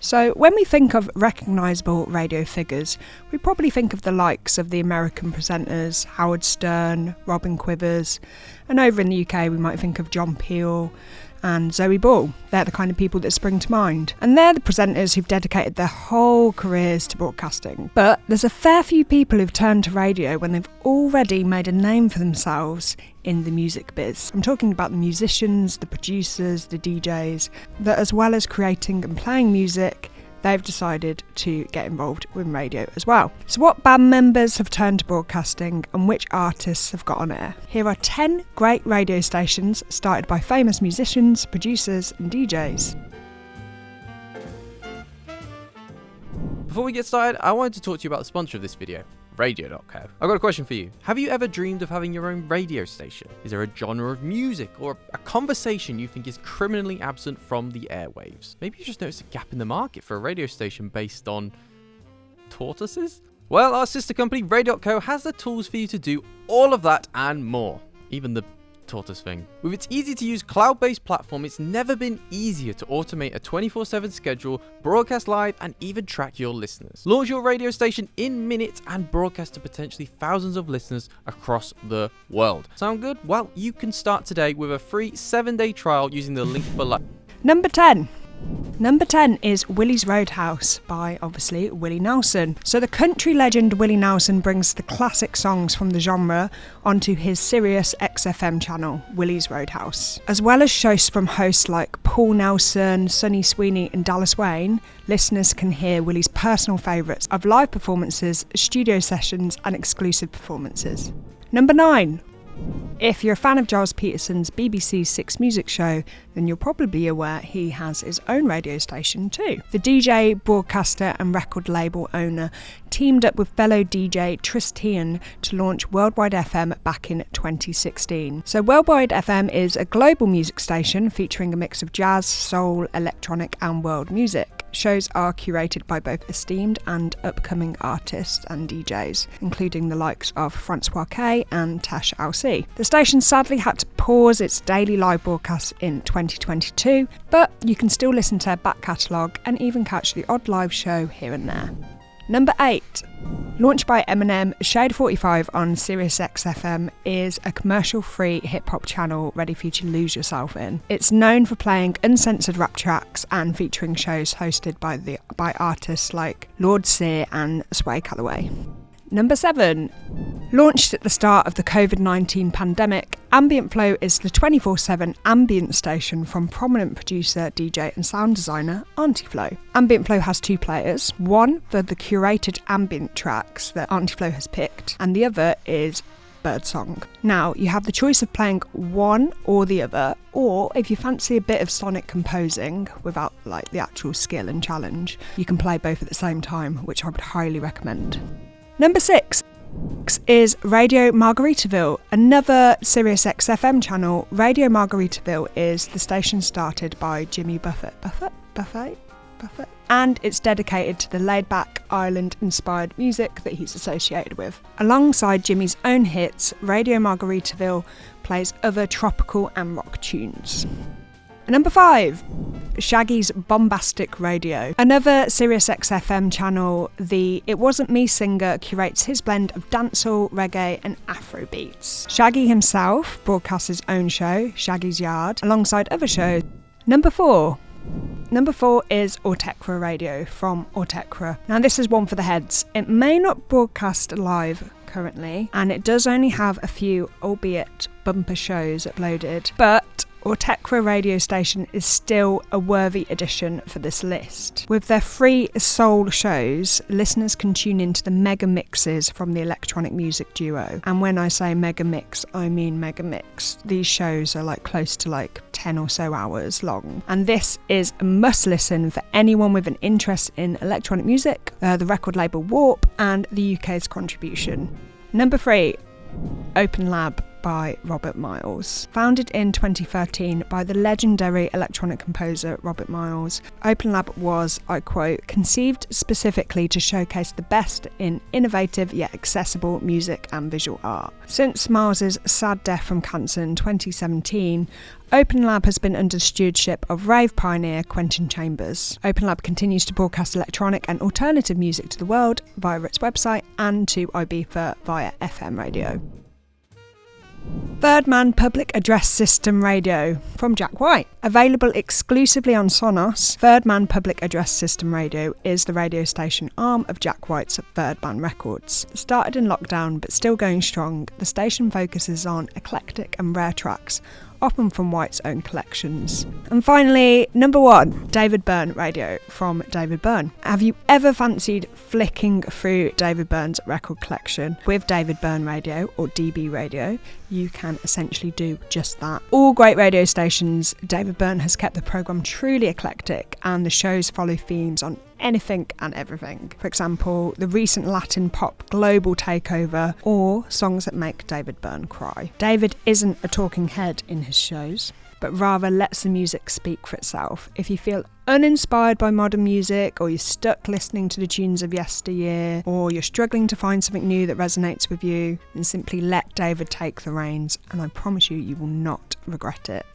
So when we think of recognisable radio figures, we probably think of the likes of the American presenters Howard Stern, Robin Quivers, and over in the UK we might think of John Peel and Zoe Ball. They're the kind of people that spring to mind. And they're the presenters who've dedicated their whole careers to broadcasting. But there's a fair few people who've turned to radio when they've already made a name for themselves in the music biz. I'm talking about the musicians, the producers, the DJs, that as well as creating and playing music, they've decided to get involved with radio as well. So what band members have turned to broadcasting and which artists have got on air? Here are 10 great radio stations started by famous musicians, producers and DJs. Before we get started, I wanted to talk to you about the sponsor of this video, Radio.co. I've got a question for you. Have you ever dreamed of having your own radio station? Is there a genre of music or a conversation you think is criminally absent from the airwaves? Maybe you just noticed a gap in the market for a radio station based on tortoises? Well, our sister company, Radio.co, has the tools for you to do all of that and more. Even the tortoise thing. With its easy-to-use cloud-based platform, it's never been easier to automate a 24/7 schedule, broadcast live, and even track your listeners. Launch your radio station in minutes and broadcast to potentially thousands of listeners across the world. Sound good? Well, you can start today with a free 7-day trial using the link below. Number 10. Number 10 is Willie's Roadhouse by, obviously, Willie Nelson. So the country legend Willie Nelson brings the classic songs from the genre onto his Sirius XFM channel, Willie's Roadhouse. As well as shows from hosts like Paul Nelson, Sonny Sweeney and Dallas Wayne, listeners can hear Willie's personal favourites of live performances, studio sessions and exclusive performances. Number 9. If you're a fan of Giles Peterson's BBC Six Music show, then you're probably aware he has his own radio station too. The DJ, broadcaster and record label owner teamed up with fellow DJ Tris Tian to launch Worldwide FM back in 2016. So Worldwide FM is a global music station featuring a mix of jazz, soul, electronic and world music. Shows are curated by both esteemed and upcoming artists and DJs, including the likes of Francois K and Tash LC. The station sadly had to pause its daily live broadcasts in 2022, but you can still listen to their back catalogue and even catch the odd live show here and there. Number 8. Launched by Eminem, Shade 45 on Sirius XFM is a commercial-free hip-hop channel ready for you to lose yourself in. It's known for playing uncensored rap tracks and featuring shows hosted by artists like Lord Sear and Sway Calloway. Number 7. Launched at the start of the COVID-19 pandemic, Ambient Flow is the 24/7 ambient station from prominent producer, DJ and sound designer Auntie Flo. Ambient Flow has 2 players, one for the curated ambient tracks that Auntie Flo has picked, and the other is Birdsong. Now, you have the choice of playing one or the other, or if you fancy a bit of sonic composing without the actual skill and challenge, you can play both at the same time, which I would highly recommend. Number 6 is Radio Margaritaville, another Sirius XFM channel. Radio Margaritaville is the station started by Jimmy Buffett, and it's dedicated to the laid-back, Ireland-inspired music that he's associated with. Alongside Jimmy's own hits, Radio Margaritaville plays other tropical and rock tunes. Number 5, Shaggy's Bombastic Radio. Another Sirius XFM channel, the It Wasn't Me singer curates his blend of dancehall, reggae and Afrobeats. Shaggy himself broadcasts his own show, Shaggy's Yard, alongside other shows. Number 4 is Autekra Radio from Autekra. Now this is one for the heads. It may not broadcast live currently, and it does only have a few, albeit bumper shows uploaded, but Autekra radio station is still a worthy addition for this list. With their free soul shows, listeners can tune into the mega mixes from the electronic music duo. And when I say mega mix, I mean mega mix. These shows are close to 10 or so hours long. And this is a must listen for anyone with an interest in electronic music, the record label Warp, and the UK's contribution. Number 3, Open Lab by Robert Miles. Founded in 2013 by the legendary electronic composer Robert Miles, OpenLab was, I quote, conceived specifically to showcase the best in innovative yet accessible music and visual art. Since Miles's sad death from cancer in 2017, OpenLab has been under the stewardship of rave pioneer Quentin Chambers. OpenLab continues to broadcast electronic and alternative music to the world via its website and to Ibiza via FM radio. Third Man Public Address System Radio from Jack White. Available exclusively on Sonos, Third Man Public Address System Radio is the radio station arm of Jack White's Third Man Records. Started in lockdown but still going strong, the station focuses on eclectic and rare tracks, often from White's own collections. And finally, number 1, David Byrne Radio from David Byrne. Have you ever fancied flicking through David Byrne's record collection? With David Byrne Radio, or DB Radio, you can essentially do just that. All great radio stations, David Byrne has kept the programme truly eclectic, and the shows follow themes on anything and everything. For example, the recent Latin pop global takeover, or songs that make David Byrne cry. David isn't a talking head in his shows, but rather lets the music speak for itself. If you feel uninspired by modern music, or you're stuck listening to the tunes of yesteryear, or you're struggling to find something new that resonates with you, then simply let David take the reins, and I promise you, you will not regret it.